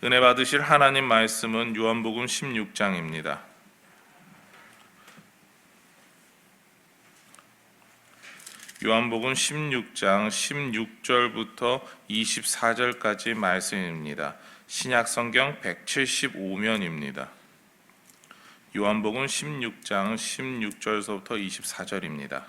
은혜 받으실 하나님 말씀은 요한복음 16장입니다. 요한복음 16장 16절부터 24절까지 말씀입니다. 신약성경 175면입니다. 요한복음 16장 16절서부터 24절입니다.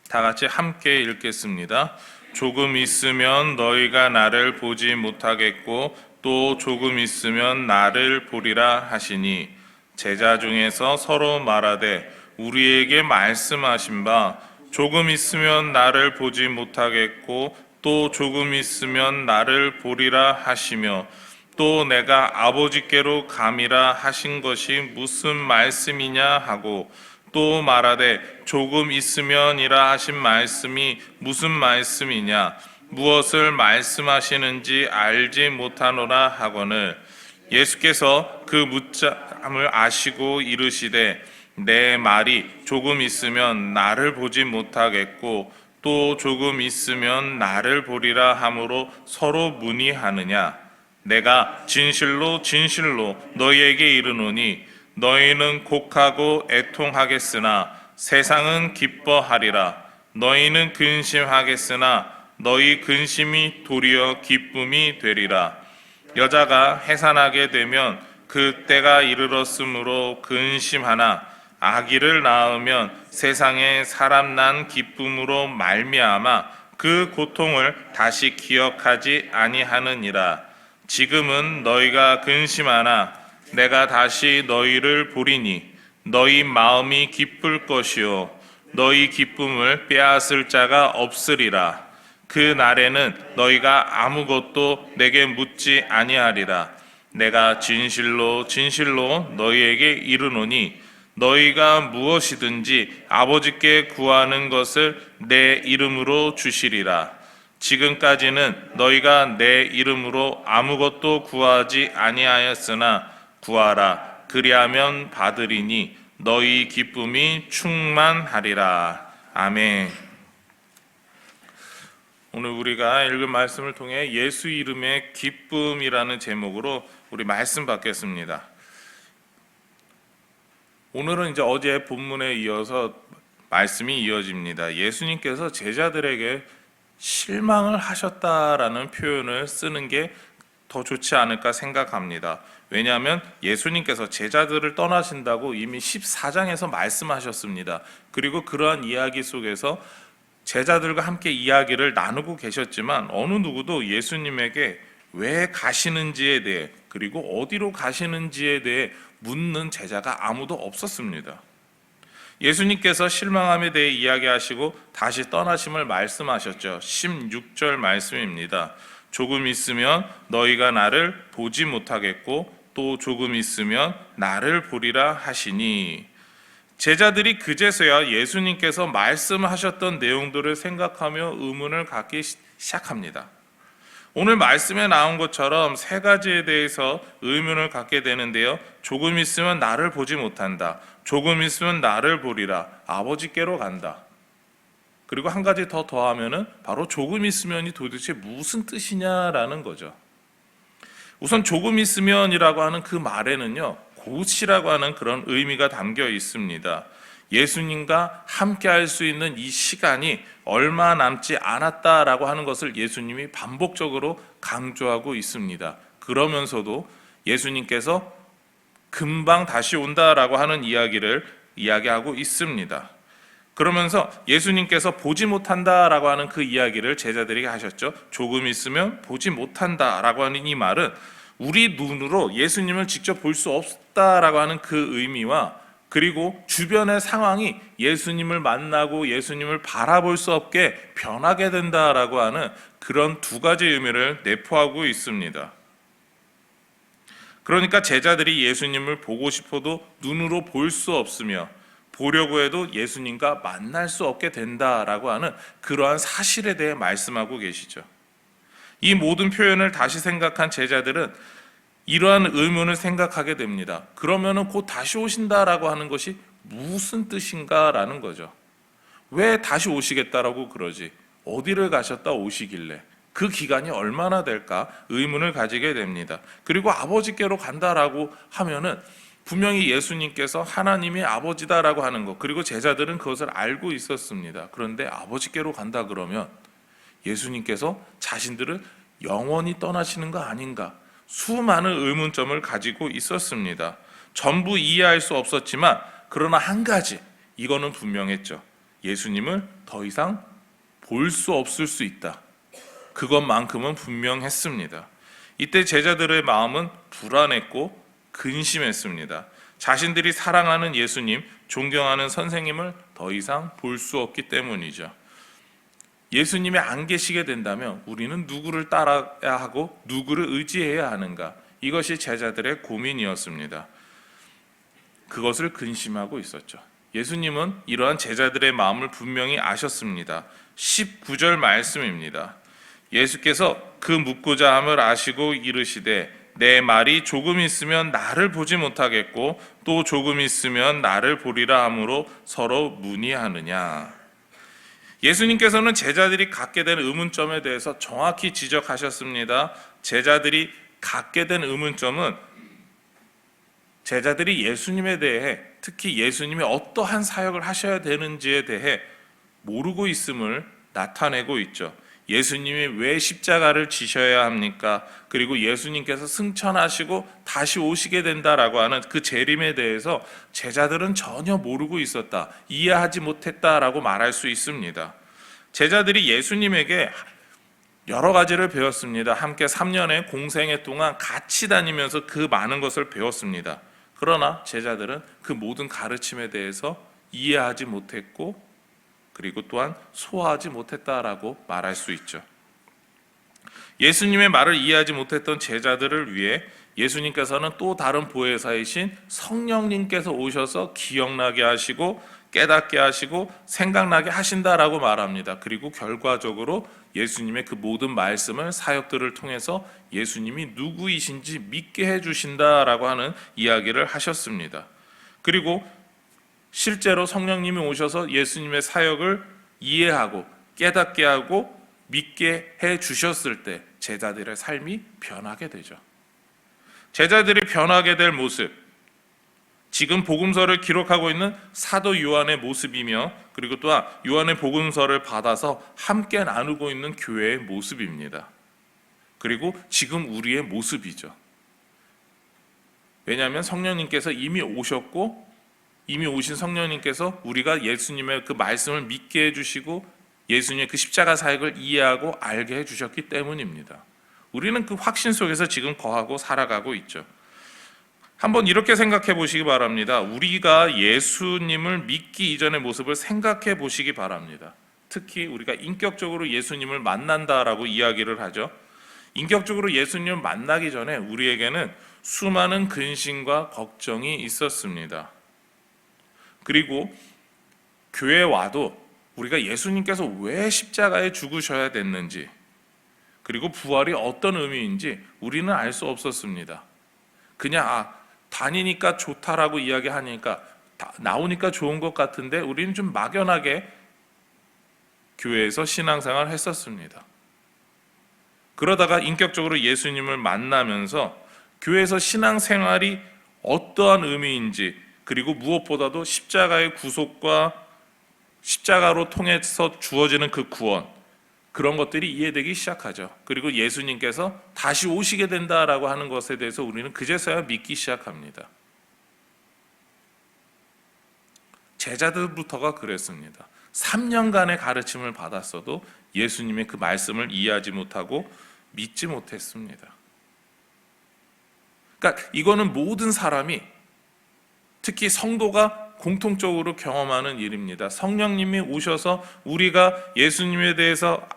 다 같이 함께 읽겠습니다. 조금 있으면 너희가 나를 보지 못하겠고 또 조금 있으면 나를 보리라 하시니 제자 중에서 서로 말하되 우리에게 말씀하신 바 조금 있으면 나를 보지 못하겠고 또 조금 있으면 나를 보리라 하시며 또 내가 아버지께로 감이라 하신 것이 무슨 말씀이냐 하고 또 말하되 조금 있으면이라 하신 말씀이 무슨 말씀이냐 무엇을 말씀하시는지 알지 못하노라 하거늘 예수께서 그 묻잠을 아시고 이르시되 내 말이 조금 있으면 나를 보지 못하겠고 또 조금 있으면 나를 보리라 하므로 서로 문의하느냐 내가 진실로 진실로 너희에게 이르노니 너희는 곡하고 애통하겠으나 세상은 기뻐하리라. 너희는 근심하겠으나 너희 근심이 도리어 기쁨이 되리라. 여자가 해산하게 되면 그 때가 이르렀으므로 근심하나 아기를 낳으면 세상에 사람 난 기쁨으로 말미암아 그 고통을 다시 기억하지 아니하느니라. 지금은 너희가 근심하나 내가 다시 너희를 보리니 너희 마음이 기쁠 것이요 너희 기쁨을 빼앗을 자가 없으리라. 그 날에는 너희가 아무것도 내게 묻지 아니하리라. 내가 진실로 진실로 너희에게 이르노니 너희가 무엇이든지 아버지께 구하는 것을 내 이름으로 주시리라. 지금까지는 너희가 내 이름으로 아무것도 구하지 아니하였으나 구하라 그리하면 받으리니 너희 기쁨이 충만하리라. 아멘. 오늘 우리가 읽은 말씀을 통해 예수 이름의 기쁨이라는 제목으로 우리 말씀 받겠습니다. 오늘은 이제 어제 본문에 이어서 말씀이 이어집니다. 예수님께서 제자들에게 실망을 하셨다라는 표현을 쓰는 게 더 좋지 않을까 생각합니다. 왜냐하면 예수님께서 제자들을 떠나신다고 이미 14장에서 말씀하셨습니다. 그리고 그러한 이야기 속에서 제자들과 함께 이야기를 나누고 계셨지만 어느 누구도 예수님에게 왜 가시는지에 대해 그리고 어디로 가시는지에 대해 묻는 제자가 아무도 없었습니다. 예수님께서 실망함에 대해 이야기하시고 다시 떠나심을 말씀하셨죠. 16절 말씀입니다. 조금 있으면 너희가 나를 보지 못하겠고 또 조금 있으면 나를 보리라 하시니 제자들이 그제서야 예수님께서 말씀하셨던 내용들을 생각하며 의문을 갖기 시작합니다. 오늘 말씀에 나온 것처럼 세 가지에 대해서 의문을 갖게 되는데요. 조금 있으면 나를 보지 못한다. 조금 있으면 나를 보리라. 아버지께로 간다. 그리고 한 가지 더 더하면은 바로 조금 있으면이 도대체 무슨 뜻이냐라는 거죠. 우선 조금 있으면이라고 하는 그 말에는요. 곧이라고 하는 그런 의미가 담겨 있습니다. 예수님과 함께 할 수 있는 이 시간이 얼마 남지 않았다라고 하는 것을 예수님이 반복적으로 강조하고 있습니다. 그러면서도 예수님께서 금방 다시 온다라고 하는 이야기를 이야기하고 있습니다. 그러면서 예수님께서 보지 못한다라고 하는 그 이야기를 제자들에게 하셨죠. 조금 있으면 보지 못한다라고 하는 이 말은 우리 눈으로 예수님을 직접 볼 수 없다라고 하는 그 의미와 그리고 주변의 상황이 예수님을 만나고 예수님을 바라볼 수 없게 변하게 된다라고 하는 그런 두 가지 의미를 내포하고 있습니다. 그러니까 제자들이 예수님을 보고 싶어도 눈으로 볼 수 없으며 보려고 해도 예수님과 만날 수 없게 된다라고 하는 그러한 사실에 대해 말씀하고 계시죠. 이 모든 표현을 다시 생각한 제자들은 이러한 의문을 생각하게 됩니다. 그러면은 곧 다시 오신다라고 하는 것이 무슨 뜻인가라는 거죠. 왜 다시 오시겠다라고 그러지? 어디를 가셨다 오시길래? 그 기간이 얼마나 될까 의문을 가지게 됩니다. 그리고 아버지께로 간다라고 하면은 분명히 예수님께서 하나님이 아버지다라고 하는 것, 그리고 제자들은 그것을 알고 있었습니다. 그런데 아버지께로 간다 그러면 예수님께서 자신들을 영원히 떠나시는 거 아닌가? 수많은 의문점을 가지고 있었습니다. 전부 이해할 수 없었지만 그러나 한 가지, 이거는 분명했죠. 예수님을 더 이상 볼 수 없을 수 있다. 그것만큼은 분명했습니다. 이때 제자들의 마음은 불안했고 근심했습니다. 자신들이 사랑하는 예수님, 존경하는 선생님을 더 이상 볼 수 없기 때문이죠. 예수님이 안 계시게 된다면 우리는 누구를 따라야 하고 누구를 의지해야 하는가? 이것이 제자들의 고민이었습니다. 그것을 근심하고 있었죠. 예수님은 이러한 제자들의 마음을 분명히 아셨습니다. 19절 말씀입니다. 예수께서 그 묻고자 함을 아시고 이르시되 내 말이 조금 있으면 나를 보지 못하겠고 또 조금 있으면 나를 보리라 하므로 서로 문의하느냐. 예수님께서는 제자들이 갖게 된 의문점에 대해서 정확히 지적하셨습니다. 제자들이 갖게 된 의문점은 제자들이 예수님에 대해, 특히 예수님이 어떠한 사역을 하셔야 되는지에 대해 모르고 있음을 나타내고 있죠. 예수님이 왜 십자가를 지셔야 합니까? 그리고 예수님께서 승천하시고 다시 오시게 된다라고 하는 그 재림에 대해서 제자들은 전혀 모르고 있었다, 이해하지 못했다라고 말할 수 있습니다. 제자들이 예수님에게 여러 가지를 배웠습니다. 함께 3년의 공생애 동안 같이 다니면서 그 많은 것을 배웠습니다. 그러나 제자들은 그 모든 가르침에 대해서 이해하지 못했고 그리고 또한 소화하지 못했다라고 말할 수 있죠. 예수님의 말을 이해하지 못했던 제자들을 위해 예수님께서는 또 다른 보혜사이신 성령님께서 오셔서 기억나게 하시고 깨닫게 하시고 생각나게 하신다라고 말합니다. 그리고 결과적으로 예수님의 그 모든 말씀을 사역들을 통해서 예수님이 누구이신지 믿게 해주신다라고 하는 이야기를 하셨습니다. 그리고 실제로 성령님이 오셔서 예수님의 사역을 이해하고 깨닫게 하고 믿게 해주셨을 때 제자들의 삶이 변하게 되죠. 제자들이 변하게 될 모습, 지금 복음서를 기록하고 있는 사도 요한의 모습이며 그리고 또한 요한의 복음서를 받아서 함께 나누고 있는 교회의 모습입니다. 그리고 지금 우리의 모습이죠. 왜냐하면 성령님께서 이미 오셨고 이미 오신 성령님께서 우리가 예수님의 그 말씀을 믿게 해주시고 예수님의 그 십자가 사역을 이해하고 알게 해주셨기 때문입니다. 우리는 그 확신 속에서 지금 거하고 살아가고 있죠. 한번 이렇게 생각해 보시기 바랍니다. 우리가 예수님을 믿기 이전의 모습을 생각해 보시기 바랍니다. 특히 우리가 인격적으로 예수님을 만난다라고 이야기를 하죠. 인격적으로 예수님을 만나기 전에 우리에게는 수많은 근심과 걱정이 있었습니다. 그리고 교회에 와도 우리가 예수님께서 왜 십자가에 죽으셔야 됐는지 그리고 부활이 어떤 의미인지 우리는 알 수 없었습니다. 그냥 다니니까 좋다라고 이야기하니까 나오니까 좋은 것 같은데 우리는 좀 막연하게 교회에서 신앙생활을 했었습니다. 그러다가 인격적으로 예수님을 만나면서 교회에서 신앙생활이 어떠한 의미인지 그리고 무엇보다도 십자가의 구속과 십자가로 통해서 주어지는 그 구원, 그런 것들이 이해되기 시작하죠. 그리고 예수님께서 다시 오시게 된다라고 하는 것에 대해서 우리는 그제서야 믿기 시작합니다. 제자들부터가 그랬습니다. 3년간의 가르침을 받았어도 예수님의 그 말씀을 이해하지 못하고 믿지 못했습니다. 그러니까 이거는 모든 사람이, 특히 성도가 공통적으로 경험하는 일입니다. 성령님이 오셔서 우리가 예수님에 대해서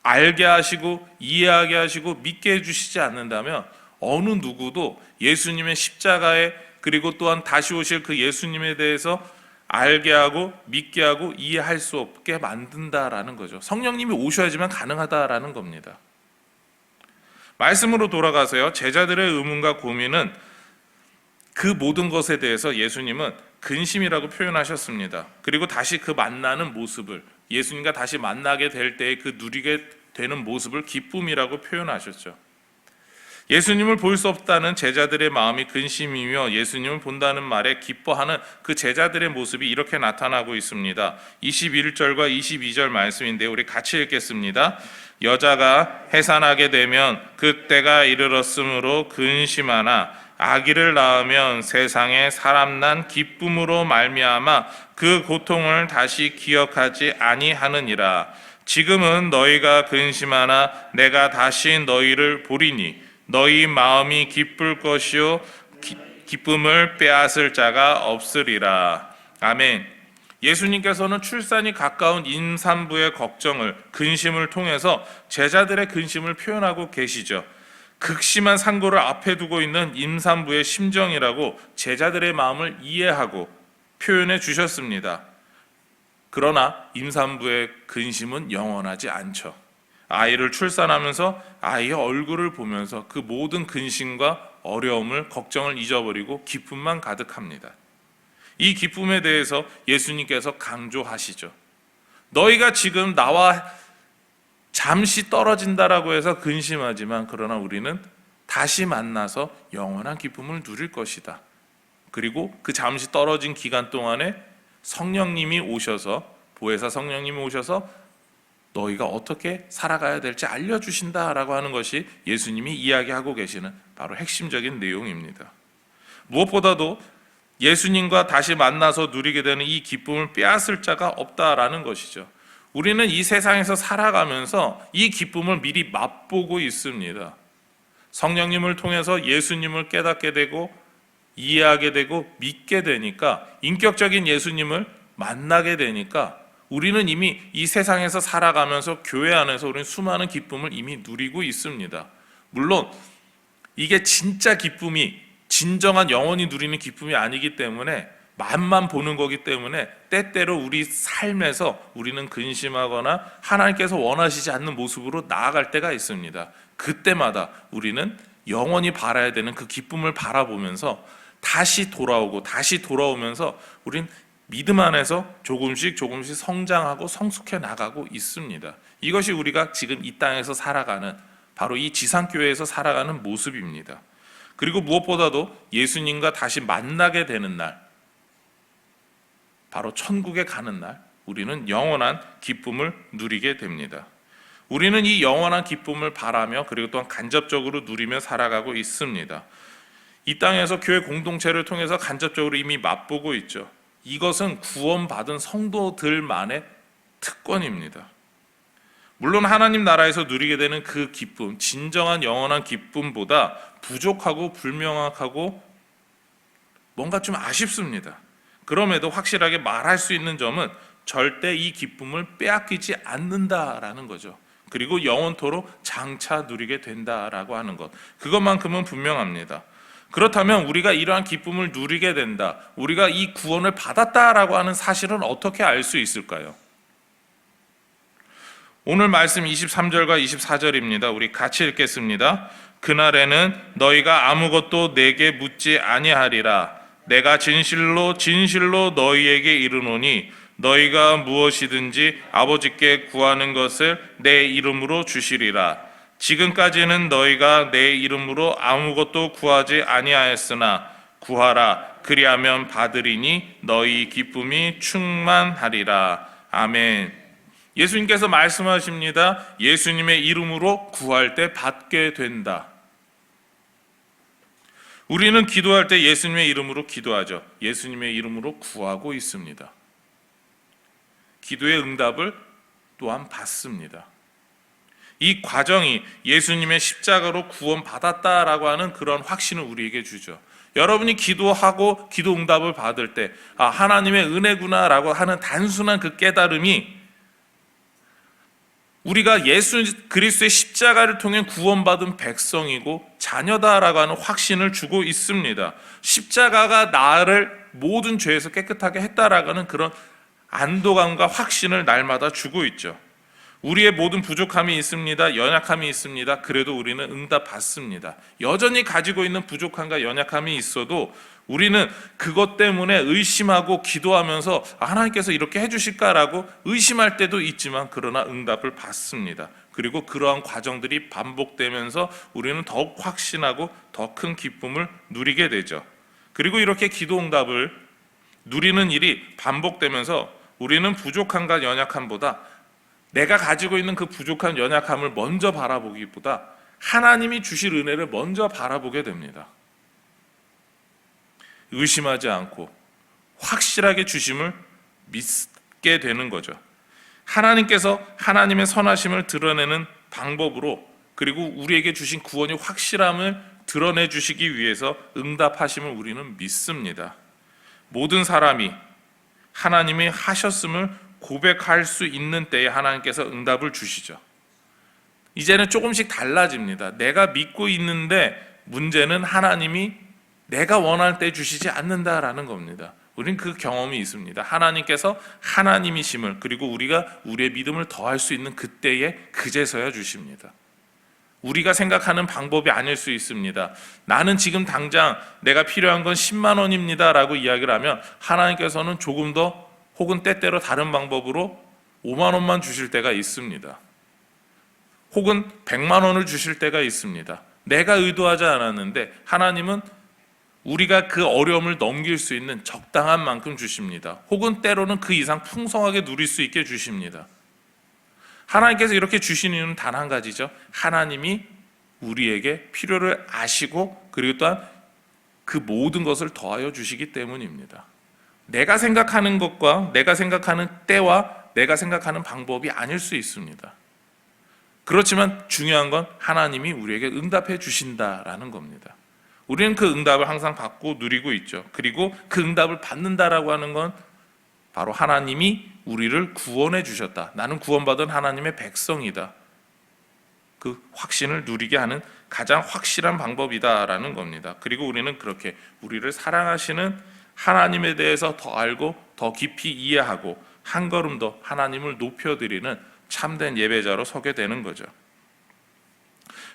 알게 하시고 이해하게 하시고 믿게 해주시지 않는다면 어느 누구도 예수님의 십자가에 그리고 또한 다시 오실 그 예수님에 대해서 알게 하고 믿게 하고 이해할 수 없게 만든다라는 거죠. 성령님이 오셔야지만 가능하다라는 겁니다. 말씀으로 돌아가서요. 제자들의 의문과 고민은 그 모든 것에 대해서 예수님은 근심이라고 표현하셨습니다. 그리고 다시 그 만나는 모습을, 예수님과 다시 만나게 될 때에 그 누리게 되는 모습을 기쁨이라고 표현하셨죠. 예수님을 볼 수 없다는 제자들의 마음이 근심이며 예수님을 본다는 말에 기뻐하는 그 제자들의 모습이 이렇게 나타나고 있습니다. 21절과 22절 말씀인데 우리 같이 읽겠습니다. 여자가 해산하게 되면 그때가 이르렀으므로 근심하나 아기를 낳으면 세상에 사람 난 기쁨으로 말미암아 그 고통을 다시 기억하지 아니하느니라. 지금은 너희가 근심하나 내가 다시 너희를 보리니 너희 마음이 기쁠 것이요 기쁨을 빼앗을 자가 없으리라. 아멘. 예수님께서는 출산이 가까운 임산부의 걱정을, 근심을 통해서 제자들의 근심을 표현하고 계시죠. 극심한 상고를 앞에 두고 있는 임산부의 심정이라고 제자들의 마음을 이해하고 표현해 주셨습니다. 그러나 임산부의 근심은 영원하지 않죠. 아이를 출산하면서 아이의 얼굴을 보면서 그 모든 근심과 어려움을, 걱정을 잊어버리고 기쁨만 가득합니다. 이 기쁨에 대해서 예수님께서 강조하시죠. 너희가 지금 나와 잠시 떨어진다라고 해서 근심하지만 그러나 우리는 다시 만나서 영원한 기쁨을 누릴 것이다. 그리고 그 잠시 떨어진 기간 동안에 성령님이 오셔서, 보혜사 성령님이 오셔서 너희가 어떻게 살아가야 될지 알려주신다라고 하는 것이 예수님이 이야기하고 계시는 바로 핵심적인 내용입니다. 무엇보다도 예수님과 다시 만나서 누리게 되는 이 기쁨을 빼앗을 자가 없다라는 것이죠. 우리는 이 세상에서 살아가면서 이 기쁨을 미리 맛보고 있습니다. 성령님을 통해서 예수님을 깨닫게 되고 이해하게 되고 믿게 되니까, 인격적인 예수님을 만나게 되니까 우리는 이미 이 세상에서 살아가면서 교회 안에서 우리는 수많은 기쁨을 이미 누리고 있습니다. 물론 이게 진짜 기쁨이, 진정한 영원히 누리는 기쁨이 아니기 때문에, 맛만 보는 거기 때문에 때때로 우리 삶에서 우리는 근심하거나 하나님께서 원하시지 않는 모습으로 나아갈 때가 있습니다. 그때마다 우리는 영원히 바라야 되는 그 기쁨을 바라보면서 다시 돌아오면서 우린 믿음 안에서 조금씩 성장하고 성숙해 나가고 있습니다. 이것이 우리가 지금 이 땅에서 살아가는, 바로 이 지상교회에서 살아가는 모습입니다. 그리고 무엇보다도 예수님과 다시 만나게 되는 날, 바로 천국에 가는 날, 우리는 영원한 기쁨을 누리게 됩니다. 우리는 이 영원한 기쁨을 바라며 그리고 또한 간접적으로 누리며 살아가고 있습니다. 이 땅에서 교회 공동체를 통해서 간접적으로 이미 맛보고 있죠. 이것은 구원받은 성도들만의 특권입니다. 물론 하나님 나라에서 누리게 되는 그 기쁨, 진정한 영원한 기쁨보다 부족하고 불명확하고 뭔가 좀 아쉽습니다. 그럼에도 확실하게 말할 수 있는 점은 절대 이 기쁨을 빼앗기지 않는다라는 거죠. 그리고 영원토록 장차 누리게 된다라고 하는 것, 그것만큼은 분명합니다. 그렇다면 우리가 이러한 기쁨을 누리게 된다, 우리가 이 구원을 받았다라고 하는 사실은 어떻게 알 수 있을까요? 오늘 말씀 23절과 24절입니다. 우리 같이 읽겠습니다. 그날에는 너희가 아무것도 내게 묻지 아니하리라. 내가 진실로 너희에게 이르노니 너희가 무엇이든지 아버지께 구하는 것을 내 이름으로 주시리라. 지금까지는 너희가 내 이름으로 아무것도 구하지 아니하였으나 구하라. 그리하면 받으리니 너희 기쁨이 충만하리라. 아멘. 예수님께서 말씀하십니다. 예수님의 이름으로 구할 때 받게 된다. 우리는 기도할 때 예수님의 이름으로 기도하죠. 예수님의 이름으로 구하고 있습니다. 기도의 응답을 또한 받습니다. 이 과정이 예수님의 십자가로 구원받았다라고 하는 그런 확신을 우리에게 주죠. 여러분이 기도하고 기도 응답을 받을 때 하나님의 은혜구나라고 하는 단순한 그 깨달음이 우리가 예수 그리스도의 십자가를 통해 구원받은 백성이고 자녀다라고 하는 확신을 주고 있습니다. 십자가가 나를 모든 죄에서 깨끗하게 했다라고 하는 그런 안도감과 확신을 날마다 주고 있죠. 우리의 모든 부족함이 있습니다. 연약함이 있습니다. 그래도 우리는 응답받습니다. 여전히 가지고 있는 부족함과 연약함이 있어도 우리는 그것 때문에 의심하고 기도하면서 하나님께서 이렇게 해주실까라고 의심할 때도 있지만 그러나 응답을 받습니다. 그리고 그러한 과정들이 반복되면서 우리는 더욱 확신하고 더 큰 기쁨을 누리게 되죠. 그리고 이렇게 기도 응답을 누리는 일이 반복되면서 우리는 부족함과 연약함보다 내가 가지고 있는 그 부족한 연약함을 먼저 바라보기보다 하나님이 주실 은혜를 먼저 바라보게 됩니다. 의심하지 않고 확실하게 주심을 믿게 되는 거죠. 하나님께서 하나님의 선하심을 드러내는 방법으로, 그리고 우리에게 주신 구원이 확실함을 드러내 주시기 위해서 응답하심을 우리는 믿습니다. 모든 사람이 하나님이 하셨음을 고백할 수 있는 때에 하나님께서 응답을 주시죠. 이제는 조금씩 달라집니다. 내가 믿고 있는데 문제는 하나님이 내가 원할 때 주시지 않는다라는 겁니다. 우리는 그 경험이 있습니다. 하나님께서 하나님이심을, 그리고 우리가 우리의 믿음을 더할 수 있는 그때에 그제서야 주십니다. 우리가 생각하는 방법이 아닐 수 있습니다. 나는 지금 당장 내가 필요한 건 10만 원입니다 라고 이야기를 하면 하나님께서는 조금 더 혹은 때때로 다른 방법으로 5만 원만 주실 때가 있습니다. 혹은 100만 원을 주실 때가 있습니다. 내가 의도하지 않았는데 하나님은 우리가 그 어려움을 넘길 수 있는 적당한 만큼 주십니다. 혹은 때로는 그 이상 풍성하게 누릴 수 있게 주십니다. 하나님께서 이렇게 주시는 이유는 단 한 가지죠. 하나님이 우리에게 필요를 아시고 그리고 또한 그 모든 것을 더하여 주시기 때문입니다. 내가 생각하는 것과 내가 생각하는 때와 내가 생각하는 방법이 아닐 수 있습니다. 그렇지만 중요한 건 하나님이 우리에게 응답해 주신다라는 겁니다. 우리는 그 응답을 항상 받고 누리고 있죠. 그리고 그 응답을 받는다라고 하는 건 바로 하나님이 우리를 구원해 주셨다. 나는 구원받은 하나님의 백성이다. 그 확신을 누리게 하는 가장 확실한 방법이다라는 겁니다. 그리고 우리는 그렇게 우리를 사랑하시는 하나님에 대해서 더 알고 더 깊이 이해하고 한 걸음 더 하나님을 높여드리는 참된 예배자로 서게 되는 거죠.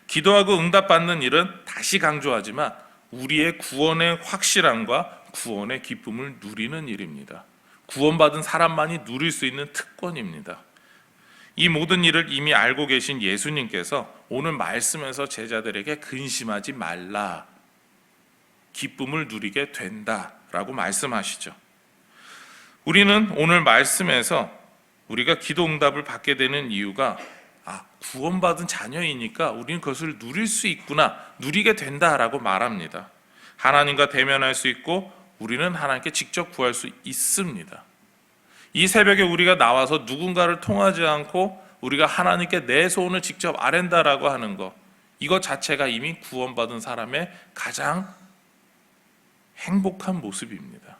기도하고 응답받는 일은 다시 강조하지만 우리의 구원의 확실함과 구원의 기쁨을 누리는 일입니다. 구원받은 사람만이 누릴 수 있는 특권입니다. 이 모든 일을 이미 알고 계신 예수님께서 오늘 말씀에서 제자들에게 근심하지 말라, 기쁨을 누리게 된다라고 말씀하시죠. 우리는 오늘 말씀에서 우리가 기도 응답을 받게 되는 이유가 구원받은 자녀이니까 우리는 그것을 누릴 수 있구나, 누리게 된다라고 말합니다. 하나님과 대면할 수 있고 우리는 하나님께 직접 구할 수 있습니다. 이 새벽에 우리가 나와서 누군가를 통하지 않고 우리가 하나님께 내 소원을 직접 아랜다라고 하는 것, 이것 자체가 이미 구원받은 사람의 가장 행복한 모습입니다.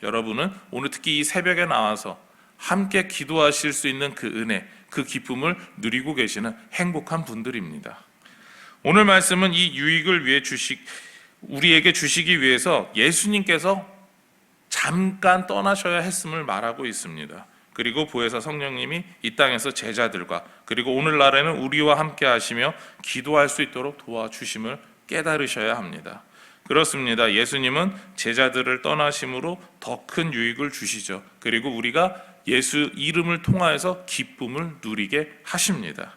여러분은 오늘 특히 이 새벽에 나와서 함께 기도하실 수 있는 그 은혜, 그 기쁨을 누리고 계시는 행복한 분들입니다. 오늘 말씀은 이 유익을 위해 우리에게 주시기 위해서 예수님께서 잠깐 떠나셔야 했음을 말하고 있습니다. 그리고 보혜사 성령님이 이 땅에서 제자들과 그리고 오늘날에는 우리와 함께 하시며 기도할 수 있도록 도와주심을 깨달으셔야 합니다. 그렇습니다. 예수님은 제자들을 떠나심으로 더 큰 유익을 주시죠. 그리고 우리가 예수 이름을 통하여서 기쁨을 누리게 하십니다.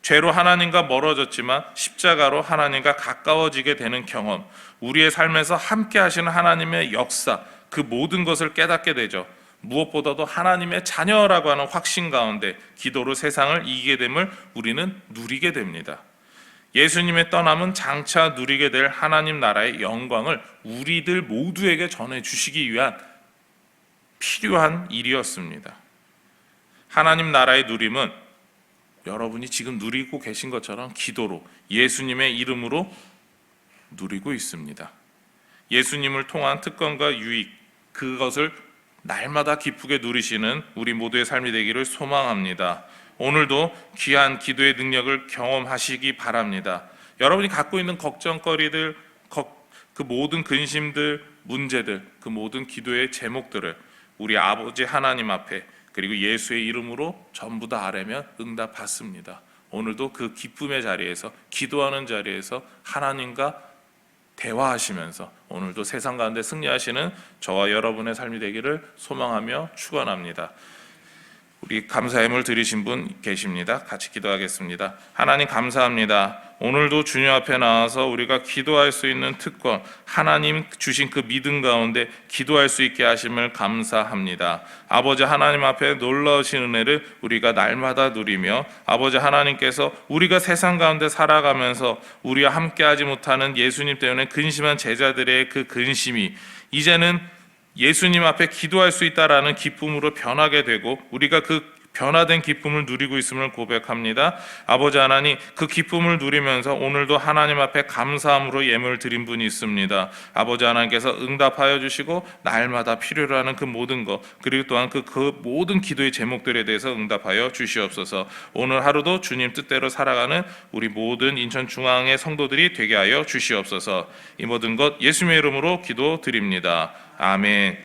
죄로 하나님과 멀어졌지만 십자가로 하나님과 가까워지게 되는 경험, 우리의 삶에서 함께 하시는 하나님의 역사, 그 모든 것을 깨닫게 되죠. 무엇보다도 하나님의 자녀라고 하는 확신 가운데 기도로 세상을 이기게 됨을 우리는 누리게 됩니다. 예수님의 떠남은 장차 누리게 될 하나님 나라의 영광을 우리들 모두에게 전해주시기 위한 필요한 일이었습니다. 하나님 나라의 누림은 여러분이 지금 누리고 계신 것처럼 기도로 예수님의 이름으로 누리고 있습니다. 예수님을 통한 특권과 유익, 그것을 날마다 기쁘게 누리시는 우리 모두의 삶이 되기를 소망합니다. 오늘도 귀한 기도의 능력을 경험하시기 바랍니다. 여러분이 갖고 있는 걱정거리들, 그 모든 근심들, 문제들, 그 모든 기도의 제목들을 우리 아버지 하나님 앞에 그리고 예수의 이름으로 전부 다 아뢰면 응답받습니다. 오늘도 그 기쁨의 자리에서, 기도하는 자리에서 하나님과 대화하시면서 오늘도 세상 가운데 승리하시는 저와 여러분의 삶이 되기를 소망하며 축원합니다. 우리 감사함을 드리신 분 계십니다. 같이 기도하겠습니다. 하나님 감사합니다. 오늘도 주님 앞에 나와서 우리가 기도할 수 있는 특권, 하나님 주신 그 믿음 가운데 기도할 수 있게 하심을 감사합니다. 아버지 하나님 앞에 놀라우신 은혜를 우리가 날마다 누리며 아버지 하나님께서 우리가 세상 가운데 살아가면서 우리와 함께하지 못하는 예수님 때문에 근심한 제자들의 그 근심이 이제는 예수님 앞에 기도할 수 있다라는 기쁨으로 변하게 되고 우리가 그 변화된 기쁨을 누리고 있음을 고백합니다. 아버지 하나님, 그 기쁨을 누리면서 오늘도 하나님 앞에 감사함으로 예물을 드린 분이 있습니다. 아버지 하나님께서 응답하여 주시고 날마다 필요로 하는 그 모든 것, 그리고 또한 그 모든 기도의 제목들에 대해서 응답하여 주시옵소서. 오늘 하루도 주님 뜻대로 살아가는 우리 모든 인천중앙의 성도들이 되게 하여 주시옵소서. 이 모든 것 예수님의 이름으로 기도드립니다. 아멘.